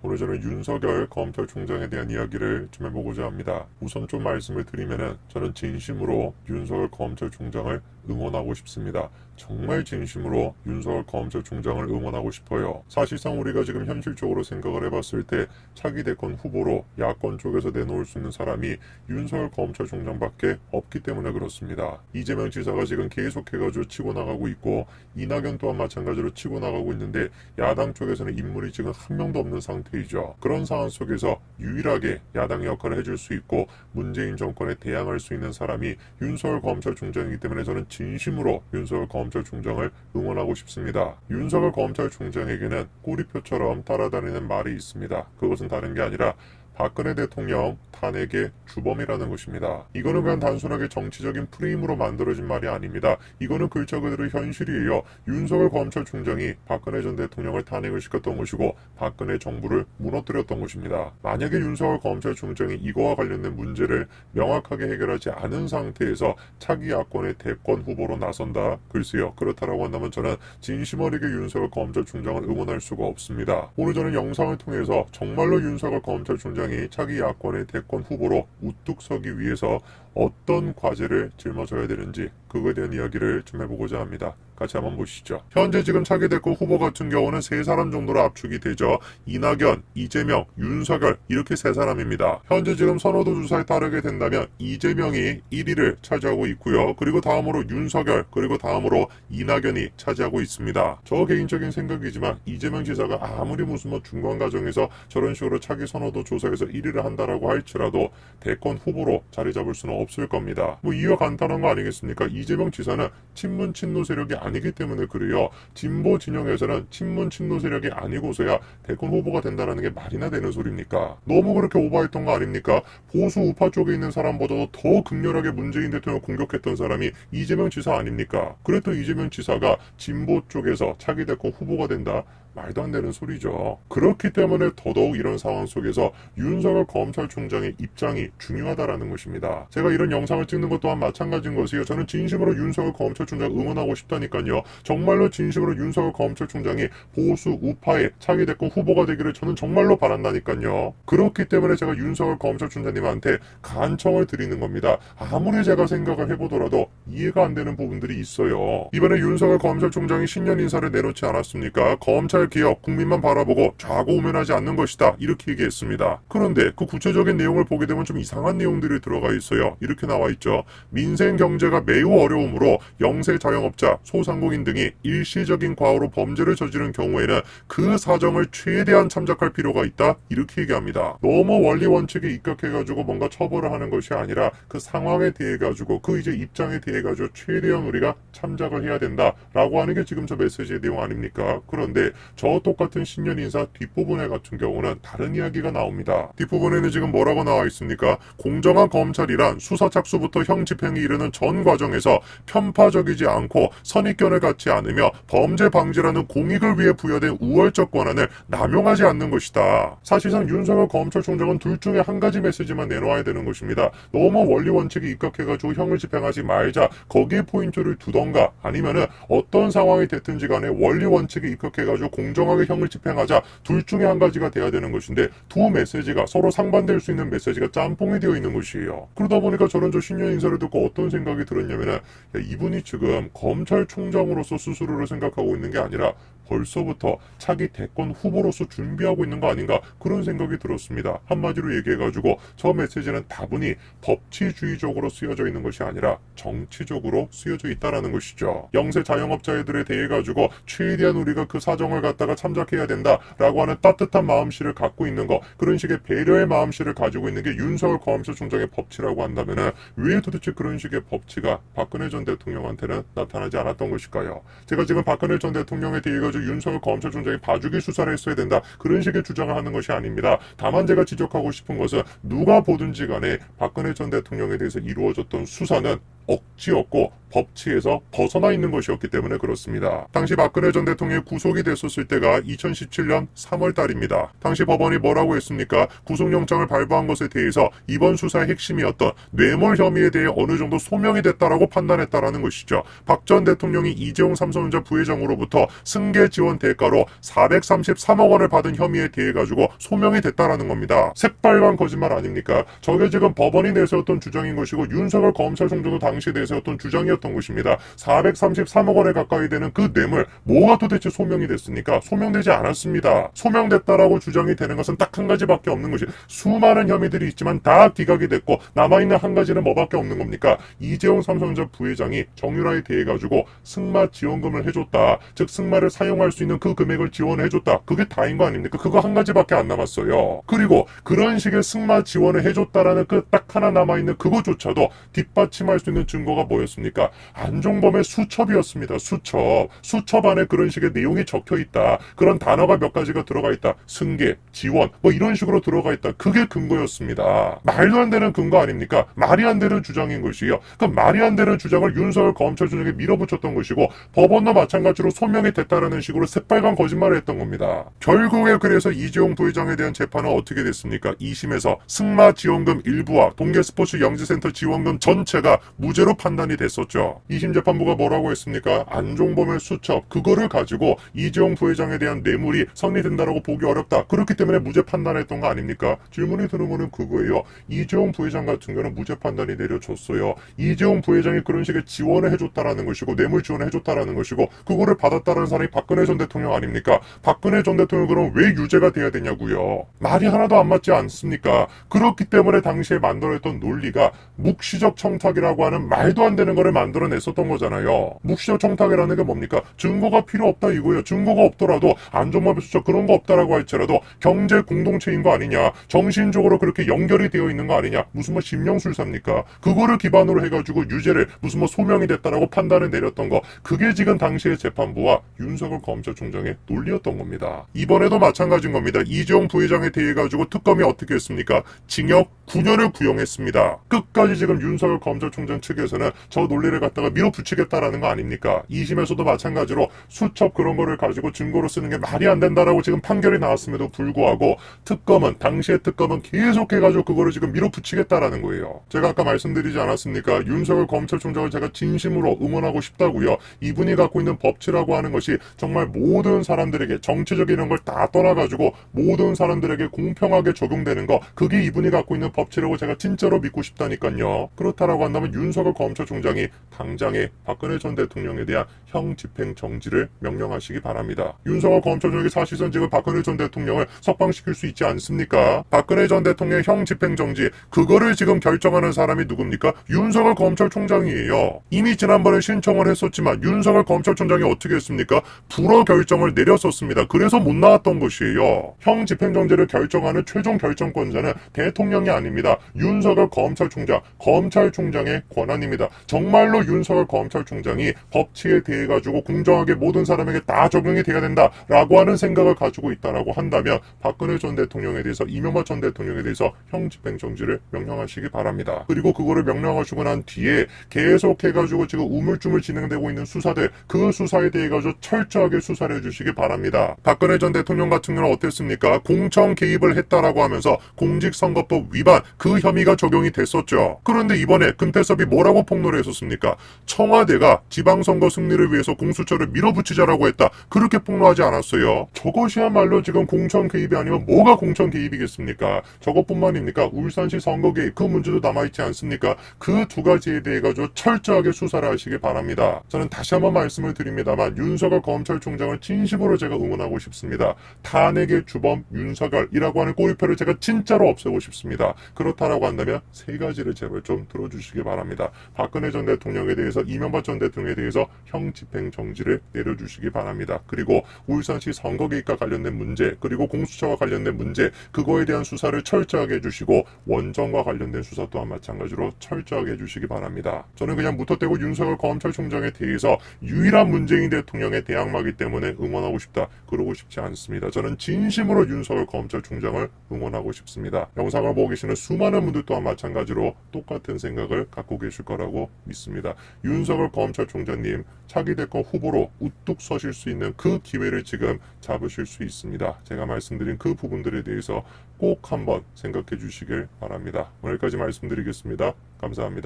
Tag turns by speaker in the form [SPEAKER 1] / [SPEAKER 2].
[SPEAKER 1] 오늘 저는 윤석열 검찰총장에 대한 이야기를 좀 해보고자 합니다. 우선 좀 말씀을 드리면은 저는 진심으로 윤석열 검찰총장을 응원하고 싶습니다. 정말 진심으로 윤석열 검찰총장을 응원하고 싶어요. 사실상 우리가 지금 현실적으로 생각을 해봤을 때 차기 대권 후보로 야권 쪽에서 내놓을 수 있는 사람이 윤석열 검찰총장밖에 없기 때문에 그렇습니다. 이재명 지사가 지금 계속해가지고 치고 나가고 있고 이낙연 또한 마찬가지로 치고 나가고 있는데 야당 쪽에서는 인물이 지금 한 명도 없는 상태이죠. 그런 상황 속에서 유일하게 야당의 역할을 해줄 수 있고 문재인 정권에 대항할 수 있는 사람이 윤석열 검찰총장이기 때문에 저는 진심으로 윤석열 검찰총장을 응원하고 싶습니다. 윤석열 검찰총장에게는 꼬리표처럼 따라다니는 말이 있습니다. 그것은 다른 게 아니라 박근혜 대통령 탄핵의 주범이라는 것입니다. 이거는 그냥 단순하게 정치적인 프레임으로 만들어진 말이 아닙니다. 이거는 글자 그대로 현실이에요. 윤석열 검찰총장이 박근혜 전 대통령을 탄핵을 시켰던 것이고 박근혜 정부를 무너뜨렸던 것입니다. 만약에 윤석열 검찰총장이 이거와 관련된 문제를 명확하게 해결하지 않은 상태에서 차기 야권의 대권 후보로 나선다. 글쎄요. 그렇다라고 한다면 저는 진심 어리게 윤석열 검찰총장을 응원할 수가 없습니다. 오늘 저는 영상을 통해서 정말로 윤석열 검찰총장 차기 야권의 대권 후보로 우뚝 서기 위해서 어떤 과제를 짊어져야 되는지 그거에 대한 이야기를 좀 해보고자 합니다. 같이 한번 보시죠. 현재 지금 차기 대권 후보 같은 경우는 세 사람 정도로 압축이 되죠. 이낙연, 이재명, 윤석열 이렇게 세 사람입니다. 현재 지금 선호도 조사에 따르게 된다면 이재명이 1위를 차지하고 있고요. 그리고 다음으로 윤석열, 그리고 다음으로 이낙연이 차지하고 있습니다. 저 개인적인 생각이지만 이재명 지사가 아무리 무슨 중간 과정에서 저런 식으로 차기 선호도 조사에서 1위를 한다라고 할지라도 대권 후보로 자리 잡을 수는 없을 겁니다. 이유가 간단한 거 아니겠습니까? 이재명 지사는 친문 친노 세력이 아니기 때문에 그래요. 진보 진영에서는 친문 친노 세력이 아니고서야 대권 후보가 된다는 게 말이나 되는 소리입니까? 너무 그렇게 오버했던 거 아닙니까? 보수 우파 쪽에 있는 사람보다도 더 극렬하게 문재인 대통령을 공격했던 사람이 이재명 지사 아닙니까? 그랬던 이재명 지사가 진보 쪽에서 차기 대권 후보가 된다? 말도 안 되는 소리죠. 그렇기 때문에 더더욱 이런 상황 속에서 윤석열 검찰총장의 입장이 중요하다라는 것입니다. 제가 이런 영상을 찍는 것 또한 마찬가지인 것이요. 저는 진심으로 윤석열 검찰총장 응원하고 싶다니까요. 정말로 진심으로 윤석열 검찰총장이 보수 우파의 차기 대권 후보가 되기를 저는 정말로 바란다니까요. 그렇기 때문에 제가 윤석열 검찰총장님한테 간청을 드리는 겁니다. 아무리 제가 생각을 해보더라도 이해가 안 되는 부분들이 있어요. 이번에 윤석열 검찰총장이 신년 인사를 내놓지 않았습니까? 검찰 개혁 국민만 바라보고 좌고우면하지 않는 것이다 이렇게 얘기했습니다. 그런데 그 구체적인 내용을 보게 되면 좀 이상한 내용들이 들어가 있어요. 이렇게 나와 있죠. 민생 경제가 매우 어려우므로 영세 자영업자, 소상공인 등이 일시적인 과오로 범죄를 저지른 경우에는 그 사정을 최대한 참작할 필요가 있다 이렇게 얘기합니다. 너무 원리 원칙에 입각해가지고 뭔가 처벌을 하는 것이 아니라 그 상황에 대해 가지고 그 이제 입장에 대해 가지고 최대한 우리가 참작을 해야 된다라고 하는 게 지금 저 메시지의 내용 아닙니까? 그런데 저 똑같은 신년 인사 뒷부분에 같은 경우는 다른 이야기가 나옵니다. 뒷부분에는 지금 뭐라고 나와 있습니까? 공정한 검찰이란 수사 착수부터 형 집행에 이르는 전 과정에서 편파적이지 않고 선입견을 갖지 않으며 범죄 방지라는 공익을 위해 부여된 우월적 권한을 남용하지 않는 것이다. 사실상 윤석열 검찰총장은 둘 중에 한 가지 메시지만 내놓아야 되는 것입니다. 너무 원리 원칙에 입각해가지고 형을 집행하지 말자 거기에 포인트를 두던가 아니면은 어떤 상황이 됐든지 간에 원리 원칙에 입각해가지고 공정하게 형을 집행하자 둘 중에 한 가지가 돼야 되는 것인데 두 메시지가 서로 상반될 수 있는 메시지가 짬뽕이 되어 있는 것이에요. 그러다 보니까 저는 저 신년 인사를 듣고 어떤 생각이 들었냐면은 이분이 지금 검찰총장으로서 스스로를 생각하고 있는 게 아니라 벌써부터 차기 대권 후보로서 준비하고 있는 거 아닌가 그런 생각이 들었습니다. 한마디로 얘기해가지고 저 메시지는 다분히 법치주의적으로 쓰여져 있는 것이 아니라 정치적으로 쓰여져 있다라는 것이죠. 영세 자영업자들에 대해 가지고 최대한 우리가 그 사정을 갖다가 참작해야 된다라고 하는 따뜻한 마음씨를 갖고 있는 거 그런 식의 배려의 마음씨를 가지고 있는 게 윤석열 검찰총장의 법치라고 한다면은 왜 도대체 그런 식의 법치가 박근혜 전 대통령한테는 나타나지 않았던 것일까요? 제가 지금 박근혜 전 대통령에 대해 가지고 윤석열 검찰총장이 봐주기 수사를 했어야 된다 그런 식의 주장을 하는 것이 아닙니다. 다만 제가 지적하고 싶은 것은 누가 보든지 간에 박근혜 전 대통령에 대해서 이루어졌던 수사는 억지였고 법치에서 벗어나 있는 것이었기 때문에 그렇습니다. 당시 박근혜 전 대통령이 구속이 됐었을 때가 2017년 3월 달입니다. 당시 법원이 뭐라고 했습니까? 구속영장을 발부한 것에 대해서 이번 수사의 핵심이었던 뇌물 혐의에 대해 어느 정도 소명이 됐다라고 판단했다라는 것이죠. 박 전 대통령이 이재용 삼성전자 부회장으로부터 승계 지원 대가로 433억 원을 받은 혐의에 대해 가지고 소명이 됐다라는 겁니다. 새빨간 거짓말 아닙니까? 저게 지금 법원이 내세웠던 주장인 것이고 윤석열 검찰총장도 당시에 내세웠던 주장이었던 것입니다. 433억 원에 가까이 되는 그 뇌물 뭐가 도대체 소명이 됐습니까? 소명되지 않았습니다. 소명됐다라고 주장이 되는 것은 딱 한 가지밖에 없는 것이 수많은 혐의들이 있지만 다 기각이 됐고 남아있는 한 가지는 뭐밖에 없는 겁니까? 이재용 삼성전자 부회장이 정유라에 대해 가지고 승마 지원금을 해줬다. 즉 승마를 사용할 수 있는 그 금액을 지원해줬다. 그게 다인 거 아닙니까? 그거 한 가지밖에 안 남았어요. 그리고 그런 식의 승마 지원을 해줬다라는 그 딱 하나 남아있는 그거조차도 뒷받침할 수 있는 증거가 뭐였습니까? 안종범의 수첩이었습니다. 수첩 안에 그런 식의 내용이 적혀있다. 그런 단어가 몇 가지가 들어가 있다. 승계, 지원 뭐 이런 식으로 들어가 있다. 그게 근거였습니다. 말도 안 되는 근거 아닙니까? 말이 안 되는 주장인 것이요. 그 말이 안 되는 주장을 윤석열 검찰총장에 밀어붙였던 것이고 법원도 마찬가지로 소명이 됐다라는 식으로 새빨간 거짓말을 했던 겁니다. 결국에 그래서 이재용 부회장에 대한 재판은 어떻게 됐습니까? 2심에서 승마 지원금 일부와 동계스포츠 영지센터 지원금 전체가 무죄로 판단이 됐었죠. 2심 재판부가 뭐라고 했습니까? 안종범의 수첩 그거를 가지고 이재용 부회장에 대한 뇌물이 성립된다라고 보기 어렵다. 그렇기 때문에 무죄 판단했던 거 아닙니까? 질문이 드는 거는 그거예요. 이재용 부회장 같은 경우는 무죄 판단이 내려졌어요. 이재용 부회장이 그런 식의 지원을 해줬다라는 것이고 뇌물 지원을 해줬다라는 것이고 그거를 받았다라는 사람이 박근혜 전 대통령 아닙니까? 박근혜 전 대통령 그럼 왜 유죄가 돼야 되냐고요. 말이 하나도 안 맞지 않습니까? 그렇기 때문에 당시에 만들어냈던 논리가 묵시적 청탁이라고 하는 말도 안 되는 거를 만들어냈었던 거잖아요. 묵시적 청탁이라는 게 뭡니까? 증거가 필요 없다 이거예요. 증거가 없더라도 안전마비 수첩 그런 거 없다라고 할지라도 경제 공동체인 거 아니냐. 정신적으로 그렇게 연결이 되어 있는 거 아니냐. 무슨 뭐 심령술사입니까? 그거를 기반으로 해가지고 유죄를 무슨 뭐 소명이 됐다라고 판단을 내렸던 거. 그게 지금 당시의 재판부와 윤석열 검찰총장의 논리였던 겁니다. 이번에도 마찬가지인 겁니다. 이재용 부회장에 대해 가지고 특검이 어떻게 했습니까? 징역 9년을 구형했습니다. 끝까지 지금 윤석열 검찰총장 측에서는 저 논리를 갖다가 밀어붙이겠다라는 거 아닙니까? 2심에서도 마찬가지로 수첩 그런 거를 가지고 증거로 쓰는 게 말이 안 된다라고 지금 판결이 나왔음에도 불구하고 당시의 특검은 계속해가지고 그거를 지금 밀어붙이겠다라는 거예요. 제가 아까 말씀드리지 않았습니까? 윤석열 검찰총장을 제가 진심으로 응원하고 싶다고요. 이분이 갖고 있는 법치라고 하는 것이 정말 모든 사람들에게 정치적인 이런 걸 다 떠나가지고 모든 사람들에게 공평하게 적용되는 거 그게 이분이 갖고 있는 법치라고 제가 진짜로 믿고 싶다니까요. 그렇다라고 한다면 윤석열 검찰총장이 당장에 박근혜 전 대통령에 대한 형 집행 정지를 명령하시기 바랍니다. 윤석열 검찰총장이 사실상 지금 박근혜 전 대통령을 석방시킬 수 있지 않습니까? 박근혜 전 대통령의 형 집행 정지 그거를 지금 결정하는 사람이 누굽니까? 윤석열 검찰총장이에요. 이미 지난번에 신청을 했었지만 윤석열 검찰총장이 어떻게 했습니까? 불허 결정을 내렸었습니다. 그래서 못 나왔던 것이에요. 형 집행 정지를 결정하는 최종 결정권자는 대통령이 아닙니다. 윤석열 검찰총장의 권한입니다. 정말로 윤석열 검찰총장이 법치에 대해 가지고 공정하게 모든 사람에게 다 적용이 돼야 된다라고 하는 생각을 가지고 있다라고 한다면 박근혜 전 대통령에 대해서 이명박 전 대통령에 대해서 형 집행 정지를 명령하시기 바랍니다. 그리고 그거를 명령하시고 난 뒤에 계속해가지고 지금 우물쭈물 진행되고 있는 수사들 그 수사에 대해 가지고 철저하게 수사를 해주시기 바랍니다. 박근혜 전 대통령 같은 경우는 어땠습니까? 공청 개입을 했다라고 하면서 공직선거법 위반 그 혐의가 적용이 됐었죠. 그런데 이번에 금태섭이 뭐라고 폭로를 했었습니까? 청와대가 지방선거 승리를 위해서 공수처를 밀어붙이자라고 했다. 그렇게 폭로하지 않았어요. 저것이야말로 지금 공천 개입이 아니면 뭐가 공천 개입이겠습니까? 저것뿐만입니까? 울산시 선거 개입 그 문제도 남아있지 않습니까? 그 두 가지에 대해 가지고 철저하게 수사를 하시기 바랍니다. 저는 다시 한번 말씀을 드립니다만 윤석열 검찰총장을 진심으로 제가 응원하고 싶습니다. 탄핵의 주범 윤석열이라고 하는 꼬리표를 제가 진짜로 없애고 싶습니다. 그렇다라고 한다면 세 가지를 제발 좀 들어주시기 바랍니다. 박근혜 전 대통령에 대해서 이명박 전 대통령에 대해서 형 집행 정지를 내려주시기 바랍니다. 그리고 울산시 선거 개입과 관련된 문제 그리고 공수처와 관련된 문제 그거에 대한 수사를 철저하게 해주시고 원정과 관련된 수사 또한 마찬가지로 철저하게 해주시기 바랍니다. 저는 그냥 무턱대고 윤석열 검찰총장에 대해서 유일한 문재인 대통령의 대항마기 때문에 응원하고 싶다. 그러고 싶지 않습니다. 저는 진심으로 윤석열 검찰총장을 응원하고 싶습니다. 영상을 보고 계시는 수많은 분들 또한 마찬가지로 똑같은 생각을 갖고 계십니다. 하실 거라고 믿습니다. 윤석열 검찰총장님 차기 대권 후보로 우뚝 서실 수 있는 그 기회를 지금 잡으실 수 있습니다. 제가 말씀드린 그 부분들에 대해서 꼭 한번 생각해 주시길 바랍니다. 오늘까지 말씀드리겠습니다. 감사합니다.